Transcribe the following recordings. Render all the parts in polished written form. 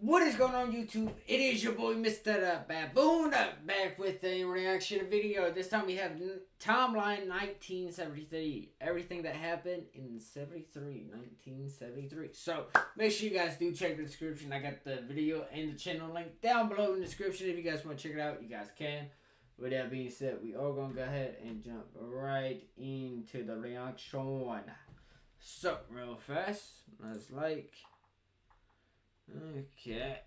What is going on, YouTube? It is your boy MrBaboon back with a reaction video. This time we have timeline 1973. Everything that happened in 1973. So make sure you guys do check the description. I got the video and the channel link down below in the description. If you guys want to check it out, you guys can. With that being said, we are going to go ahead and jump right into the reaction. So real fast, let's like. Okay.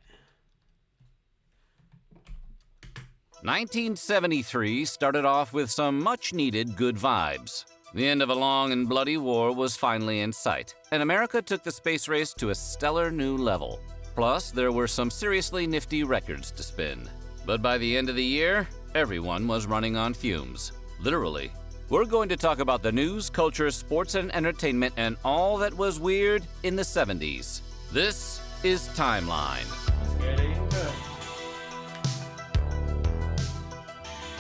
1973 started off with some much-needed good vibes. The end of a long and bloody war was finally in sight, and America took the space race to a stellar new level. Plus, there were some seriously nifty records to spin. But by the end of the year, everyone was running on fumes. Literally. We're going to talk about the news, culture, sports, and entertainment, and all that was weird in the 70s. This is Timeline. Let's get into it.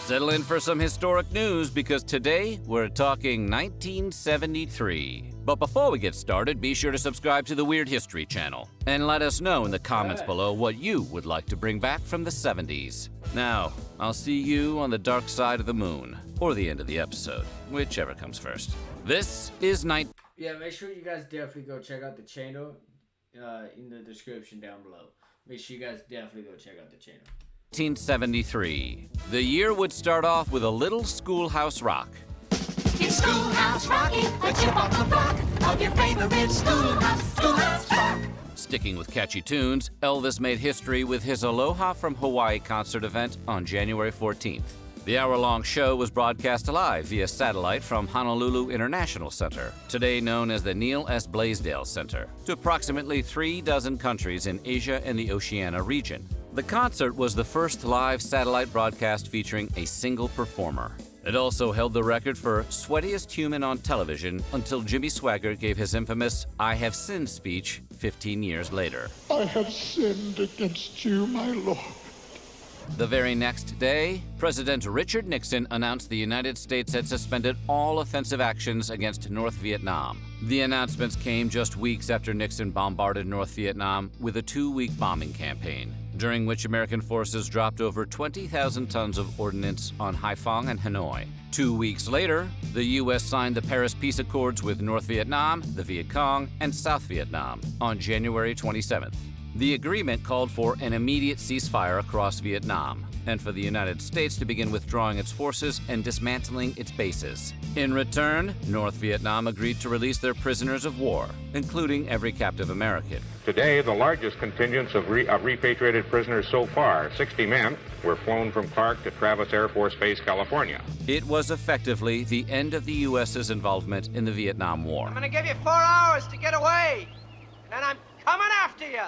Settle in for some historic news because today we're talking 1973. But before we get started, be sure to subscribe to the Weird History channel and let us know in the comments below what you would like to bring back from the 70s. Now, I'll see you on the dark side of the moon, or the end of the episode, whichever comes first. This is Yeah, make sure you guys definitely go check out the channel. In the description down below. Make sure you guys definitely go check out the channel. 1973. The year would start off with a little schoolhouse rock. It's Schoolhouse Rocking, a chip off the block of your favorite schoolhouse rock. Sticking with catchy tunes, Elvis made history with his Aloha from Hawaii concert event on January 14th. The hour-long show was broadcast live via satellite from Honolulu International Center, today known as the Neil S. Blaisdell Center, to approximately 36 countries in Asia and the Oceania region. The concert was the first live satellite broadcast featuring a single performer. It also held the record for sweatiest human on television until Jimmy Swaggart gave his infamous "I have sinned" speech 15 years later. I have sinned against you, my Lord. The very next day, President Richard Nixon announced the United States had suspended all offensive actions against North Vietnam. The announcements came just weeks after Nixon bombarded North Vietnam with a 2-week bombing campaign, during which American forces dropped over 20,000 tons of ordnance on Haiphong and Hanoi. 2 weeks later, the U.S. signed the Paris Peace Accords with North Vietnam, the Viet Cong, and South Vietnam on January 27th. The agreement called for an immediate ceasefire across Vietnam, and for the United States to begin withdrawing its forces and dismantling its bases. In return, North Vietnam agreed to release their prisoners of war, including every captive American. Today, the largest contingents of repatriated prisoners so far, 60 men, were flown from Clark to Travis Air Force Base, California. It was effectively the end of the U.S.'s involvement in the Vietnam War. I'm gonna give you 4 hours to get away, and I'm coming after you.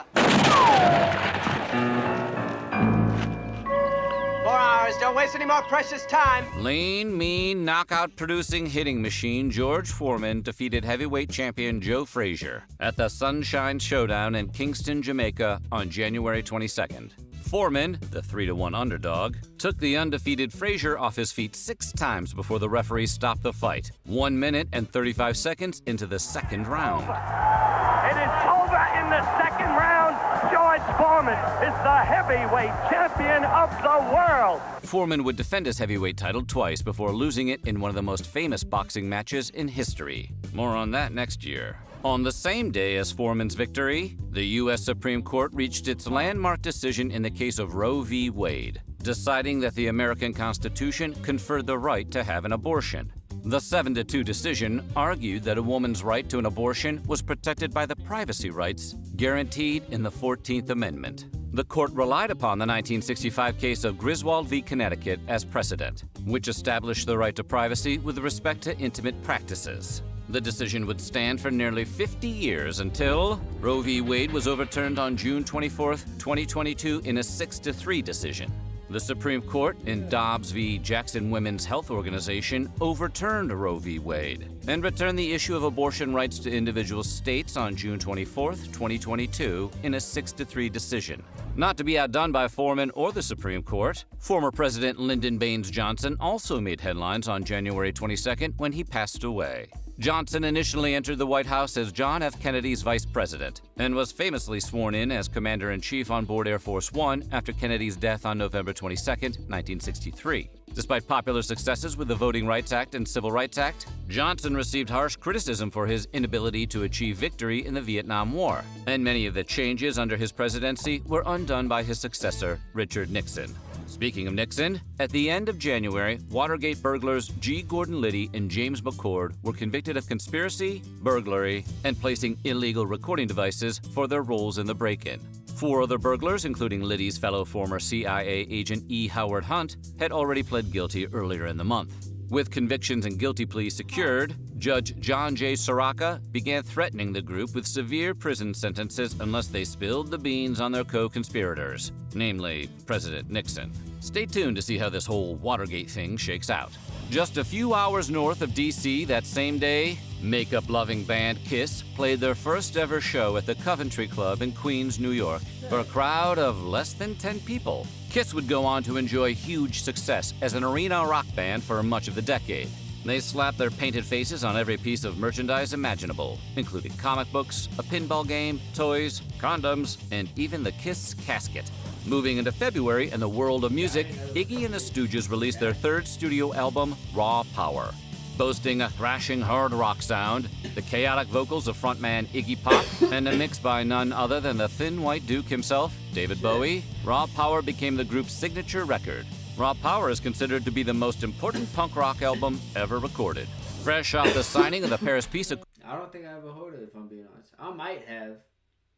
4 hours, don't waste any more precious time. Lean, mean, knockout-producing hitting machine George Foreman defeated heavyweight champion Joe Frazier at the Sunshine Showdown in Kingston, Jamaica on January 22nd. Foreman, the 3-1 underdog, took the undefeated Frazier off his feet 6 times before the referee stopped the fight, 1 minute and 35 seconds into the second round. It is over in the second round. George Foreman is the heavyweight champion of the world. Foreman would defend his heavyweight title twice before losing it in one of the most famous boxing matches in history. More on that next year. On the same day as Foreman's victory, the U.S. Supreme Court reached its landmark decision in the case of Roe v. Wade, deciding that the American Constitution conferred the right to have an abortion. The 7-2 decision argued that a woman's right to an abortion was protected by the privacy rights guaranteed in the 14th Amendment. The court relied upon the 1965 case of Griswold v. Connecticut as precedent, which established the right to privacy with respect to intimate practices. The decision would stand for nearly 50 years until Roe v. Wade was overturned on June 24, 2022 in a 6-3 decision. The Supreme Court in Dobbs v. Jackson Women's Health Organization overturned Roe v. Wade and returned the issue of abortion rights to individual states on June 24, 2022 in a 6-3 decision. Not to be outdone by Foreman or the Supreme Court, former President Lyndon Baines Johnson also made headlines on January 22nd when he passed away. Johnson initially entered the White House as John F. Kennedy's vice president and was famously sworn in as commander-in-chief on board Air Force One after Kennedy's death on November 22, 1963. Despite popular successes with the Voting Rights Act and Civil Rights Act, Johnson received harsh criticism for his inability to achieve victory in the Vietnam War, and many of the changes under his presidency were undone by his successor, Richard Nixon. Speaking of Nixon, at the end of January, Watergate burglars G. Gordon Liddy and James McCord were convicted of conspiracy, burglary, and placing illegal recording devices for their roles in the break-in. 4 other burglars, including Liddy's fellow former CIA agent E. Howard Hunt, had already pled guilty earlier in the month. With convictions and guilty pleas secured, Judge John J. Soraka began threatening the group with severe prison sentences unless they spilled the beans on their co-conspirators, namely President Nixon. Stay tuned to see how this whole Watergate thing shakes out. Just a few hours north of D.C. that same day, makeup-loving band Kiss played their first ever show at the Coventry Club in Queens, New York, for a crowd of less than 10 people. Kiss would go on to enjoy huge success as an arena rock band for much of the decade. They slapped their painted faces on every piece of merchandise imaginable, including comic books, a pinball game, toys, condoms, and even the Kiss casket. Moving into February in the world of music, Iggy and the Stooges released their 3rd studio album, Raw Power. Boasting a thrashing hard rock sound, the chaotic vocals of frontman Iggy Pop, and a mix by none other than the Thin White Duke himself, David Bowie, Raw Power became the group's signature record. Raw Power is considered to be the most important punk rock album ever recorded. Fresh off the signing of the Paris Peace Accords. I don't think I ever heard it, if I'm being honest. I might have,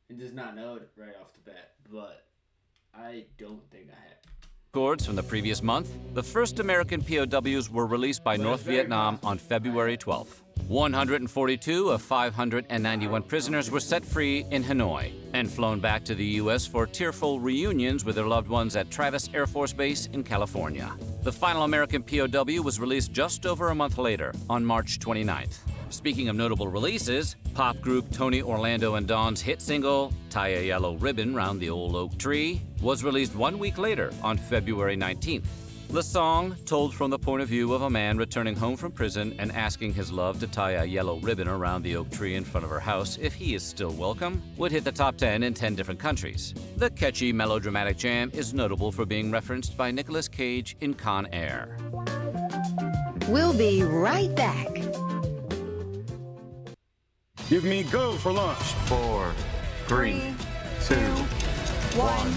and just not know it right off the bat, but I don't think I have. From the previous month, the first American POWs were released by North Vietnam on February 12th. 142 of 591 prisoners were set free in Hanoi and flown back to the U.S. for tearful reunions with their loved ones at Travis Air Force Base in California. The final American POW was released just over a month later, on March 29th. Speaking of notable releases, pop group Tony Orlando and Dawn's hit single, Tie a Yellow Ribbon Round the Old Oak Tree, was released 1 week later on February 19th. The song, told from the point of view of a man returning home from prison and asking his love to tie a yellow ribbon around the oak tree in front of her house if he is still welcome, would hit the top 10 in 10 different countries. The catchy melodramatic jam is notable for being referenced by Nicolas Cage in Con Air. We'll be right back. Give me go for launch. 4, 3, 2, 1.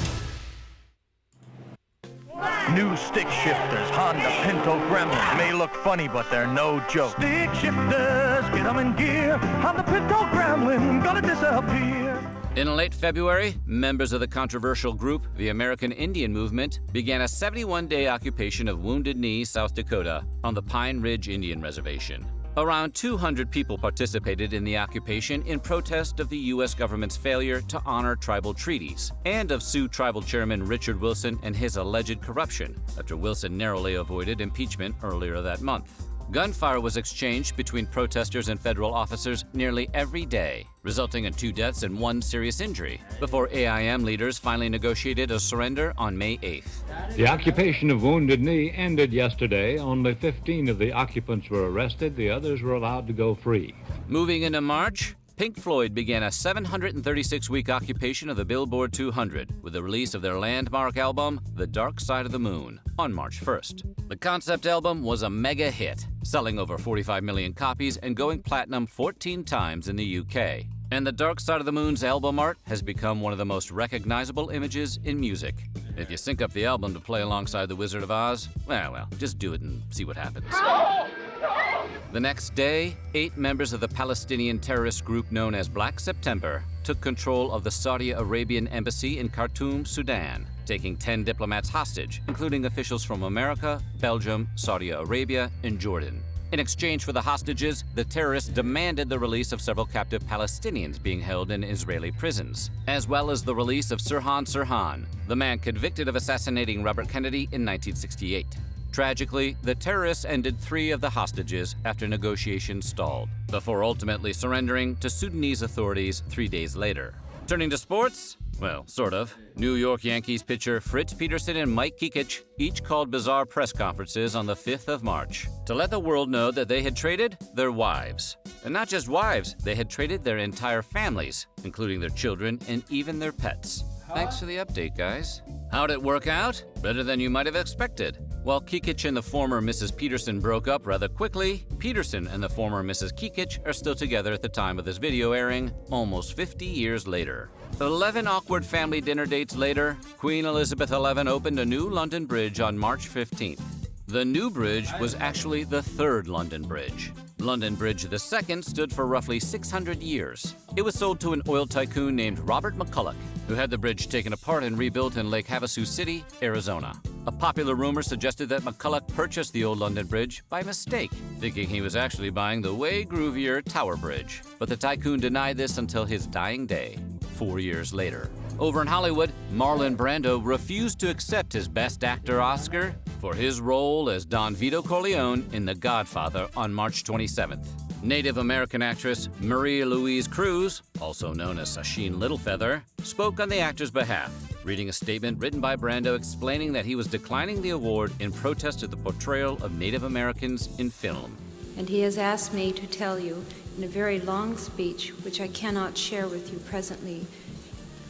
New stick shifters, Honda Pinto Gremlin. May look funny, but they're no joke. Stick shifters, get them in gear. Honda Pinto Gremlin, gonna disappear. In late February, members of the controversial group, the American Indian Movement, began a 71-day occupation of Wounded Knee, South Dakota, on the Pine Ridge Indian Reservation. Around 200 people participated in the occupation in protest of the U.S. government's failure to honor tribal treaties and of Sioux Tribal Chairman Richard Wilson and his alleged corruption, after Wilson narrowly avoided impeachment earlier that month. Gunfire was exchanged between protesters and federal officers nearly every day, resulting in 2 deaths and 1 serious injury, before AIM leaders finally negotiated a surrender on May 8th. The occupation of Wounded Knee ended yesterday. Only 15 of the occupants were arrested. The others were allowed to go free. Moving into March, Pink Floyd began a 736-week occupation of the Billboard 200 with the release of their landmark album, The Dark Side of the Moon, on March 1st. The concept album was a mega hit, selling over 45 million copies and going platinum 14 times in the UK. And The Dark Side of the Moon's album art has become one of the most recognizable images in music. If you sync up the album to play alongside The Wizard of Oz, well, just do it and see what happens. The next day, 8 members of the Palestinian terrorist group known as Black September took control of the Saudi Arabian embassy in Khartoum, Sudan, taking 10 diplomats hostage, including officials from America, Belgium, Saudi Arabia, and Jordan. In exchange for the hostages, the terrorists demanded the release of several captive Palestinians being held in Israeli prisons, as well as the release of Sirhan Sirhan, the man convicted of assassinating Robert Kennedy in 1968. Tragically, the terrorists ended 3 of the hostages after negotiations stalled, before ultimately surrendering to Sudanese authorities 3 days later. Turning to sports, Well, sort of. New York Yankees pitcher Fritz Peterson and Mike Kikich each called bizarre press conferences on the 5th of March to let the world know that they had traded their wives. And not just wives, they had traded their entire families, including their children and even their pets. Thanks for the update, guys. How'd it work out? Better than you might have expected. While Kikich and the former Mrs. Peterson broke up rather quickly, Peterson and the former Mrs. Kikich are still together at the time of this video airing, almost 50 years later. 11 awkward family dinner dates later, Queen Elizabeth XI opened a new London Bridge on March 15th. The new bridge was actually the third London Bridge. London Bridge II stood for roughly 600 years. It was sold to an oil tycoon named Robert McCulloch, who had the bridge taken apart and rebuilt in Lake Havasu City, Arizona. A popular rumor suggested that McCulloch purchased the old London Bridge by mistake, thinking he was actually buying the way groovier Tower Bridge. But the tycoon denied this until his dying day, 4 years later. Over in Hollywood, Marlon Brando refused to accept his Best Actor Oscar for his role as Don Vito Corleone in The Godfather on March 27th. Native American actress Maria Louise Cruz, also known as Sacheen Littlefeather, spoke on the actor's behalf, reading a statement written by Brando explaining that he was declining the award in protest of the portrayal of Native Americans in film. And he has asked me to tell you in a very long speech, which I cannot share with you presently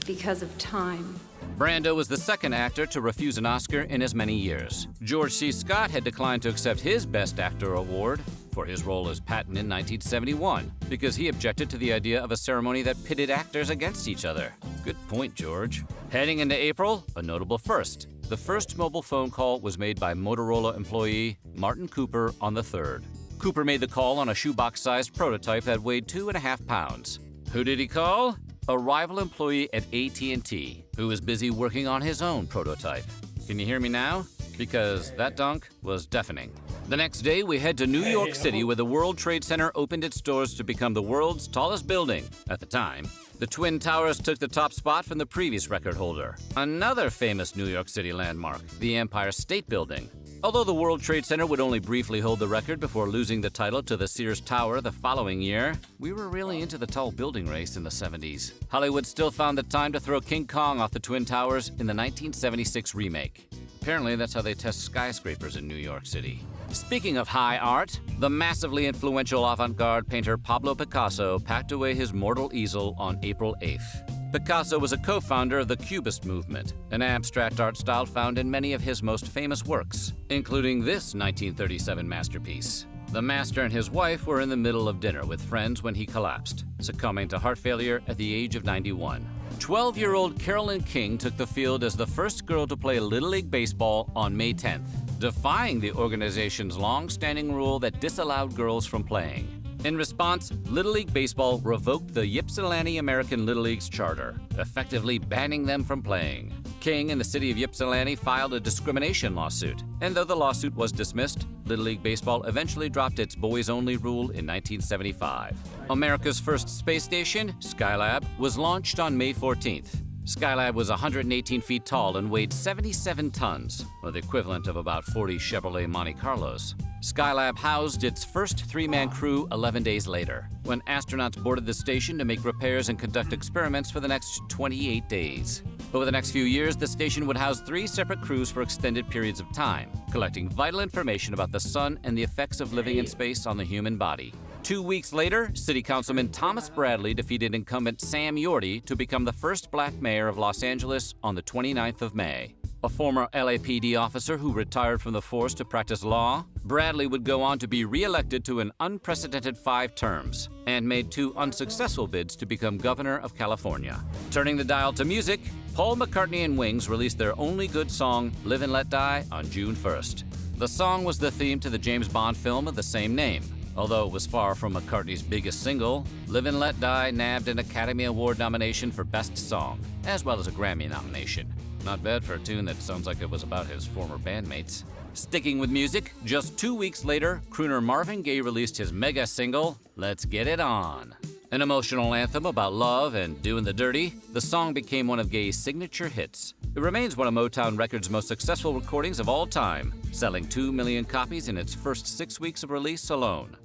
because of time. Brando was the second actor to refuse an Oscar in as many years. George C. Scott had declined to accept his Best Actor award for his role as Patton in 1971 because he objected to the idea of a ceremony that pitted actors against each other. Good point, George. Heading into April, a notable first. The first mobile phone call was made by Motorola employee Martin Cooper on the 3rd. Cooper made the call on a shoebox-sized prototype that weighed 2.5 pounds. Who did he call? A rival employee at AT&T, who was busy working on his own prototype. Can you hear me now? Because that dunk was deafening. The next day, we head to New York City, where the World Trade Center opened its doors to become the world's tallest building at the time. The Twin Towers took the top spot from the previous record holder. Another famous New York City landmark, the Empire State Building. Although the World Trade Center would only briefly hold the record before losing the title to the Sears Tower the following year, we were really into the tall building race in the 70s. Hollywood still found the time to throw King Kong off the Twin Towers in the 1976 remake. Apparently, that's how they test skyscrapers in New York City. Speaking of high art, the massively influential avant-garde painter Pablo Picasso packed away his mortal easel on April 8th. Picasso was a co-founder of the Cubist movement, an abstract art style found in many of his most famous works, including this 1937 masterpiece. The master and his wife were in the middle of dinner with friends when he collapsed, succumbing to heart failure at the age of 91. 12-year-old Carolyn King took the field as the first girl to play Little League Baseball on May 10th, defying the organization's long-standing rule that disallowed girls from playing. In response, Little League Baseball revoked the Ypsilanti American Little League's charter, effectively banning them from playing. King and the city of Ypsilanti filed a discrimination lawsuit, and though the lawsuit was dismissed, Little League Baseball eventually dropped its boys-only rule in 1975. America's first space station, Skylab, was launched on May 14th. Skylab was 118 feet tall and weighed 77 tons, or the equivalent of about 40 Chevrolet Monte Carlos. Skylab housed its first three-man crew 11 days later, when astronauts boarded the station to make repairs and conduct experiments for the next 28 days. Over the next few years, the station would house 3 separate crews for extended periods of time, collecting vital information about the sun and the effects of living in space on the human body. 2 weeks later, City Councilman Thomas Bradley defeated incumbent Sam Yorty to become the first black mayor of Los Angeles on the 29th of May. A former LAPD officer who retired from the force to practice law, Bradley would go on to be re-elected to an unprecedented 5 terms and made 2 unsuccessful bids to become governor of California. Turning the dial to music, Paul McCartney and Wings released their only good song, Live and Let Die, on June 1st. The song was the theme to the James Bond film of the same name. Although it was far from McCartney's biggest single, Live and Let Die nabbed an Academy Award nomination for Best Song, as well as a Grammy nomination. Not bad for a tune that sounds like it was about his former bandmates. Sticking with music, just 2 weeks later, crooner Marvin Gaye released his mega single, Let's Get It On. An emotional anthem about love and doing the dirty, the song became one of Gaye's signature hits. It remains one of Motown Records' most successful recordings of all time, selling 2 million copies in its first 6 weeks of release alone.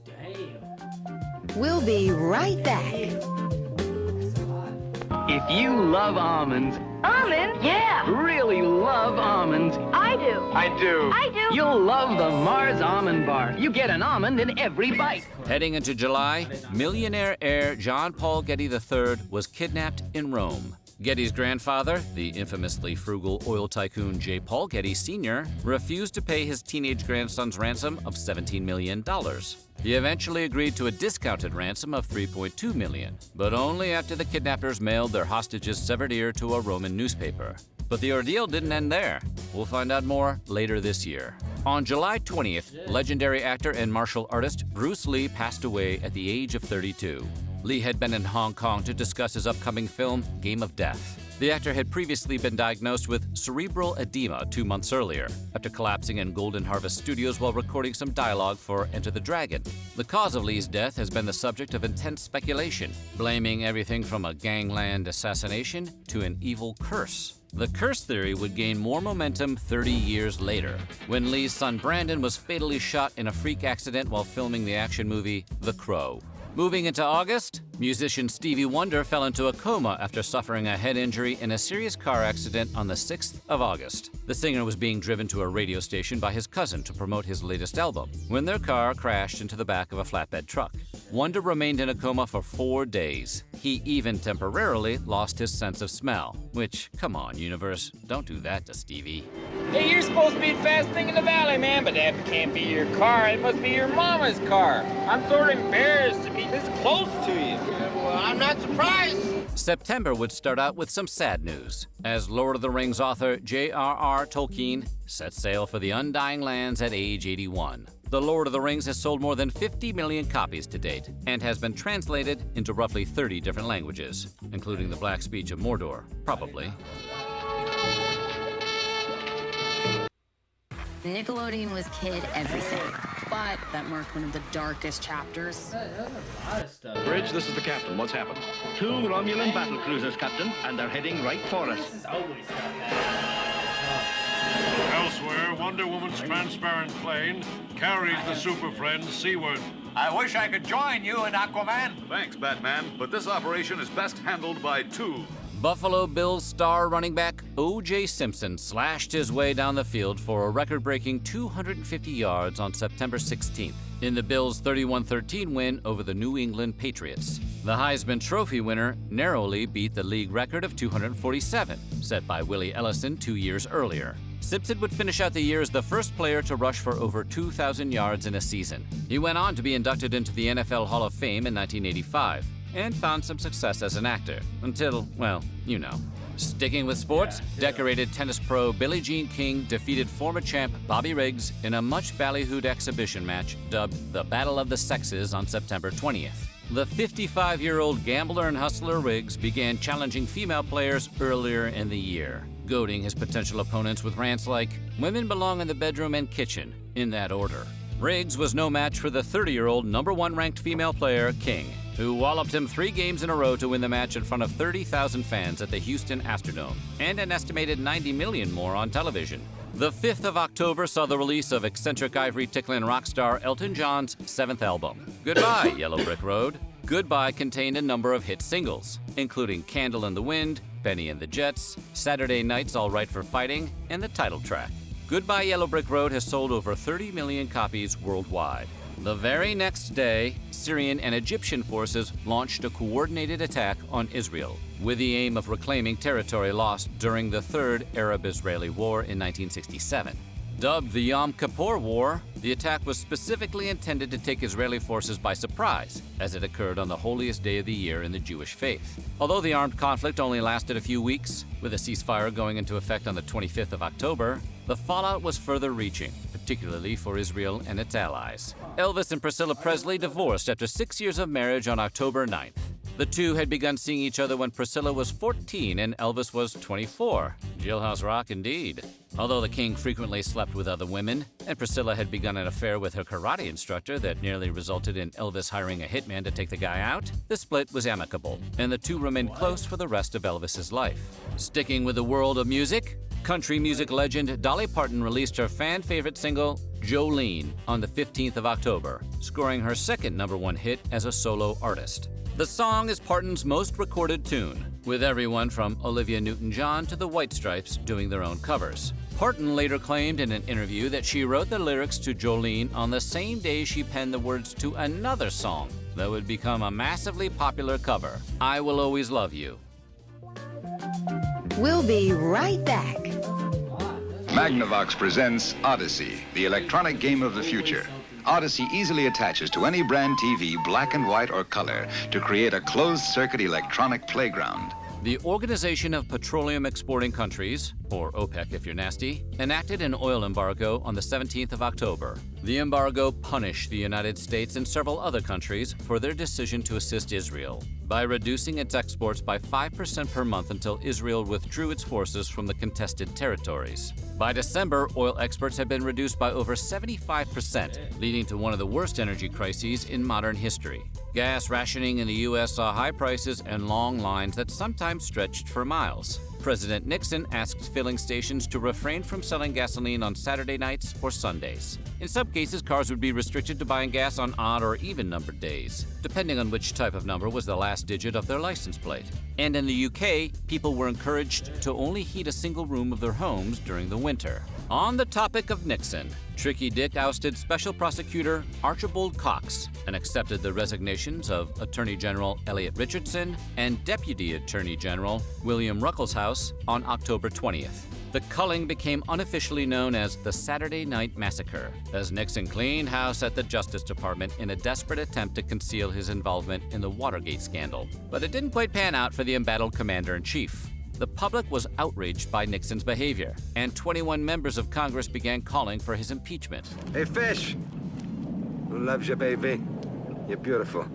We'll be right back. If you love almonds, Yeah. really love almonds, I do. I do. I do. You'll love the Mars Almond Bar. You get an almond in every bite. Heading into July, millionaire heir John Paul Getty III was kidnapped in Rome. Getty's grandfather, the infamously frugal oil tycoon J. Paul Getty Sr., refused to pay his teenage grandson's ransom of $17 million. He eventually agreed to a discounted ransom of $3.2 million, but only after the kidnappers mailed their hostage's severed ear to a Roman newspaper. But the ordeal didn't end there. We'll find out more later this year. On July 20th, legendary actor and martial artist Bruce Lee passed away at the age of 32. Lee had been in Hong Kong to discuss his upcoming film, Game of Death. The actor had previously been diagnosed with cerebral edema 2 months earlier, after collapsing in Golden Harvest Studios while recording some dialogue for Enter the Dragon. The cause of Lee's death has been the subject of intense speculation, blaming everything from a gangland assassination to an evil curse. The curse theory would gain more momentum 30 years later, when Lee's son Brandon was fatally shot in a freak accident while filming the action movie The Crow. Moving into August, musician Stevie Wonder fell into a coma after suffering a head injury in a serious car accident on the 6th of August. The singer was being driven to a radio station by his cousin to promote his latest album, when their car crashed into the back of a flatbed truck. Wonder remained in a coma for 4 days. He even temporarily lost his sense of smell, which, come on, universe, don't do that to Stevie. Hey, you're supposed to be the fast thing in the valley, man, but that can't be your car. It must be your mama's car. I'm sort of embarrassed to be this close to you. Well, I'm not surprised. September would start out with some sad news, as Lord of the Rings author J.R.R. Tolkien set sail for the Undying Lands at age 81. The Lord of the Rings has sold more than 50 million copies to date, and has been translated into roughly 30 different languages, including the Black Speech of Mordor, probably. Nickelodeon was kid everything, but that marked one of the darkest chapters. Bridge, this is the captain. What's happened? 2 Romulan battle cruisers, Captain, and they're heading right for us. Elsewhere, Wonder Woman's transparent plane carries the Super Friends seaward. I wish I could join you in Aquaman. Thanks, Batman, but this operation is best handled by 2. Buffalo Bills star running back O.J. Simpson slashed his way down the field for a record-breaking 250 yards on September 16th in the Bills' 31-13 win over the New England Patriots. The Heisman Trophy winner narrowly beat the league record of 247, set by Willie Ellison 2 years earlier. Simpson would finish out the year as the first player to rush for over 2,000 yards in a season. He went on to be inducted into the NFL Hall of Fame in 1985. And found some success as an actor, until, well, you know. Sticking with sports, decorated tennis pro Billie Jean King defeated former champ Bobby Riggs in a much ballyhooed exhibition match dubbed the Battle of the Sexes on September 20th. The 55-year-old gambler and hustler Riggs began challenging female players earlier in the year, goading his potential opponents with rants like, "Women belong in the bedroom and kitchen," in that order. Riggs was no match for the 30-year-old #1 ranked female player, King, who walloped him 3 games in a row to win the match in front of 30,000 fans at the Houston Astrodome, and an estimated 90 million more on television. The 5th of October saw the release of eccentric ivory-tickling rock star Elton John's 7th album, Goodbye, Yellow Brick Road. Goodbye contained a number of hit singles, including Candle in the Wind, Benny and the Jets, Saturday Night's All Right for Fighting, and the title track. Goodbye Yellow Brick Road has sold over 30 million copies worldwide. The very next day, Syrian and Egyptian forces launched a coordinated attack on Israel, with the aim of reclaiming territory lost during the Third Arab-Israeli War in 1967. Dubbed the Yom Kippur War, the attack was specifically intended to take Israeli forces by surprise, as it occurred on the holiest day of the year in the Jewish faith. Although the armed conflict only lasted a few weeks, with a ceasefire going into effect on the 25th of October, the fallout was further-reaching, particularly for Israel and its allies. Elvis and Priscilla Presley divorced after 6 years of marriage on October 9th. The two had begun seeing each other when Priscilla was 14 and Elvis was 24. Jailhouse Rock indeed. Although the king frequently slept with other women, and Priscilla had begun an affair with her karate instructor that nearly resulted in Elvis hiring a hitman to take the guy out, the split was amicable, and the two remained close for the rest of Elvis's life. Sticking with the world of music, country music legend Dolly Parton released her fan-favorite single, Jolene, on the 15th of October, scoring her second #1 hit as a solo artist. The song is Parton's most recorded tune, with everyone from Olivia Newton-John to the White Stripes doing their own covers. Parton later claimed in an interview that she wrote the lyrics to Jolene on the same day she penned the words to another song that would become a massively popular cover, I Will Always Love You. We'll be right back. Magnavox presents Odyssey, the electronic game of the future. Odyssey easily attaches to any brand TV, black and white or color, to create a closed-circuit electronic playground. The Organization of Petroleum Exporting Countries, or OPEC if you're nasty, enacted an oil embargo on the 17th of October. The embargo punished the United States and several other countries for their decision to assist Israel by reducing its exports by 5% per month until Israel withdrew its forces from the contested territories. By December, oil exports had been reduced by over 75%, leading to one of the worst energy crises in modern history. Gas rationing in the U.S. saw high prices and long lines that sometimes stretched for miles. President Nixon asked filling stations to refrain from selling gasoline on Saturday nights or Sundays. In some cases, cars would be restricted to buying gas on odd or even numbered days, depending on which type of number was the last digit of their license plate. And in the UK, people were encouraged to only heat a single room of their homes during the winter. On the topic of Nixon, Tricky Dick ousted Special Prosecutor Archibald Cox and accepted the resignations of Attorney General Elliot Richardson and Deputy Attorney General William Ruckelshaus on October 20th. The culling became unofficially known as the Saturday Night Massacre, as Nixon cleaned house at the Justice Department in a desperate attempt to conceal his involvement in the Watergate scandal. But it didn't quite pan out for the embattled commander-in-chief. The public was outraged by Nixon's behavior, and 21 members of Congress began calling for his impeachment. Hey, Fish! Who loves you, baby? You're beautiful.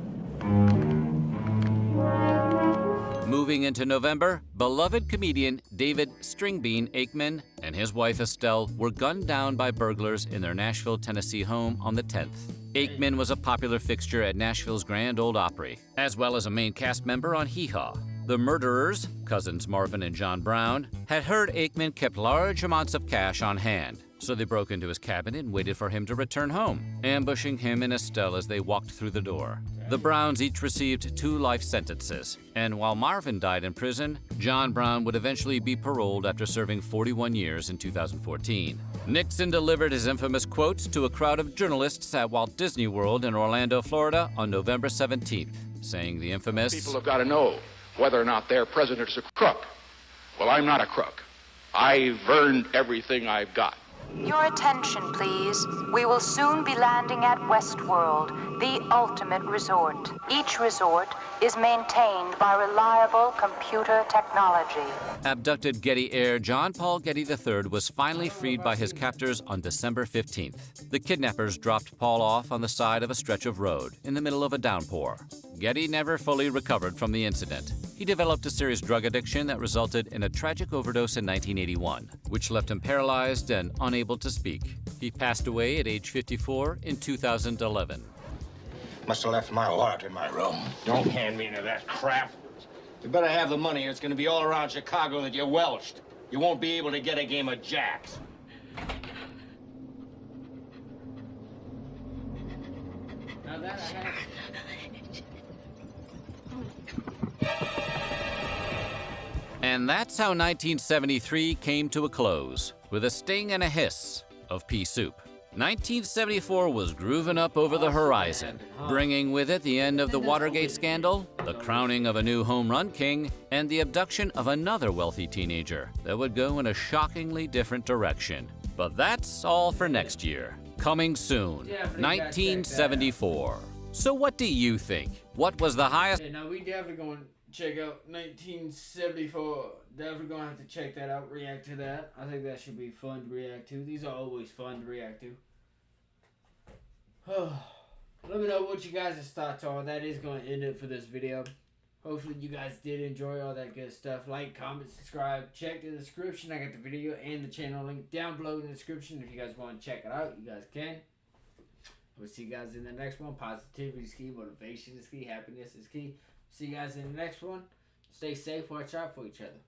Moving into November, beloved comedian David Stringbean Aikman and his wife Estelle were gunned down by burglars in their Nashville, Tennessee home on the 10th. Aikman was a popular fixture at Nashville's Grand Ole Opry, as well as a main cast member on Hee Haw. The murderers, cousins Marvin and John Brown, had heard Aikman kept large amounts of cash on hand, so they broke into his cabin and waited for him to return home, ambushing him and Estelle as they walked through the door. The Browns each received 2 life sentences, and while Marvin died in prison, John Brown would eventually be paroled after serving 41 years in 2014. Nixon delivered his infamous quotes to a crowd of journalists at Walt Disney World in Orlando, Florida on November 17th, saying the infamous, "People have got to know whether or not their president's a crook. Well, I'm not a crook. I've earned everything I've got." Your attention, please. We will soon be landing at Westworld, the ultimate resort. Each resort is maintained by reliable computer technology. Abducted Getty heir John Paul Getty III was finally freed by his captors on December 15th. The kidnappers dropped Paul off on the side of a stretch of road in the middle of a downpour. Getty never fully recovered from the incident. He developed a serious drug addiction that resulted in a tragic overdose in 1981, which left him paralyzed and unable to speak. He passed away at age 54 in 2011. Must have left my wallet in my room. Don't hand me into that crap. You better have the money or it's gonna be all around Chicago that you're welched. You won't be able to get a game of jacks. Now that I have... And that's how 1973 came to a close, with a sting and a hiss of pea soup. 1974 was grooving up over the horizon, bringing with it the end of the Watergate scandal, the crowning of a new home run king, and the abduction of another wealthy teenager that would go in a shockingly different direction. But that's all for next year. Coming soon, 1974. So what do you think? What was the highest? Yeah, no, we definitely going to check out 1974. Definitely going to have to check that out, react to that. I think that should be fun to react to. These are always fun to react to. Let me know what you guys' thoughts are. That is going to end it for this video. Hopefully you guys did enjoy all that good stuff. Like, comment, subscribe. Check the description. I got the video and the channel link down below in the description. If you guys want to check it out, you guys can. I will see you guys in the next one. Positivity is key. Motivation is key. Happiness is key. See you guys in the next one. Stay safe. Watch out for each other.